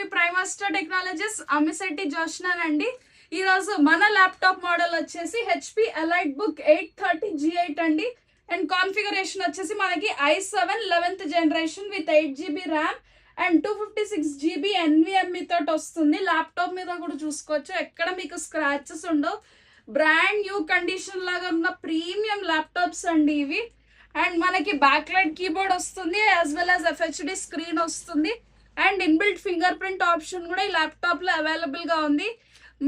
మీ ప్రైమాస్టర్ technologies Ammisetti జోష్నానండి. ఈరోజు మన laptop model వచ్చేసి హెచ్పి ఎలైట్ బుక్ 830 G8 అండి. అండ్ కాన్ఫిగరేషన్ వచ్చేసి మనకి i7 11th generation with 8GB RAM and 256GB NVMe తోటి వస్తుంది. ల్యాప్టాప్ మీద కూడా చూసుకోవచ్చు, ఎక్కడ మీకు స్క్రాచెస్ ఉండవు. బ్రాండ్ న్యూ కండిషన్ లాగా ఉన్న ప్రీమియం ల్యాప్టాప్స్ అండి ఇవి. అండ్ మనకి బ్యాక్ లైట్ కీబోర్డ్ వస్తుంది, as well as FHD screen వస్తుంది. And inbuilt finger print option కూడా ఈ ల్యాప్టాప్ లో అవైలబుల్ గా ఉంది.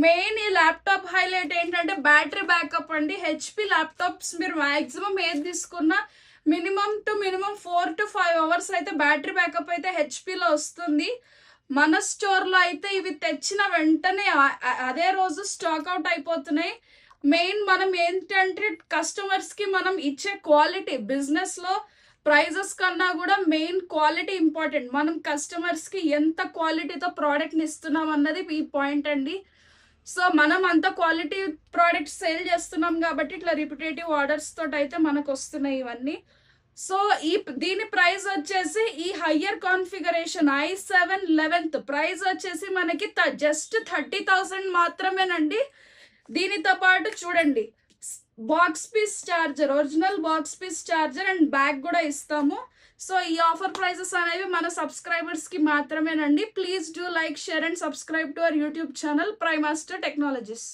మెయిన్ ఈ ల్యాప్టాప్ హైలైట్ ఏంటంటే బ్యాటరీ బ్యాకప్ అండి. హెచ్పి ల్యాప్టాప్స్ మీరు మాక్సిమం ఏది తీసుకున్నా మినిమం 4 to 5 అవర్స్ అయితే బ్యాటరీ బ్యాకప్ అయితే హెచ్పిలో వస్తుంది. మన స్టోర్లో అయితే ఇవి తెచ్చిన వెంటనే అదే రోజు స్టాక్ అవుట్ అయిపోతున్నాయి. మెయిన్ మనం ఏంటంటే కస్టమర్స్కి మనం ఇచ్చే క్వాలిటీ, బిజినెస్లో ప్రైజెస్ కన్నా కూడా మెయిన్ క్వాలిటీ ఇంపార్టెంట్. మనం కస్టమర్స్కి ఎంత క్వాలిటీతో ప్రోడక్ట్ని ఇస్తున్నాం అన్నది ఈ పాయింట్ అండి. సో మనం అంత క్వాలిటీ ప్రోడక్ట్స్ సేల్ చేస్తున్నాం కాబట్టి ఇట్లా రిపిటేటివ్ ఆర్డర్స్ తోటి అయితే మనకు వస్తున్నాయి ఇవన్నీ. సో దీని ప్రైస్ వచ్చేసి ఈ higher configuration i7 11th price వచ్చేసి మనకి జస్ట్ 30,000 మాత్రమేనండి. దీనితో పాటు చూడండి, box piece charger, original box piece charger and bag కూడా ఇస్తాము. సో ఈ ఆఫర్ ప్రైజెస్ అనేవి మన సబ్స్క్రైబర్స్ కి మాత్రమేనండి. Please do like, share and subscribe to our YouTube channel Primaster technologies.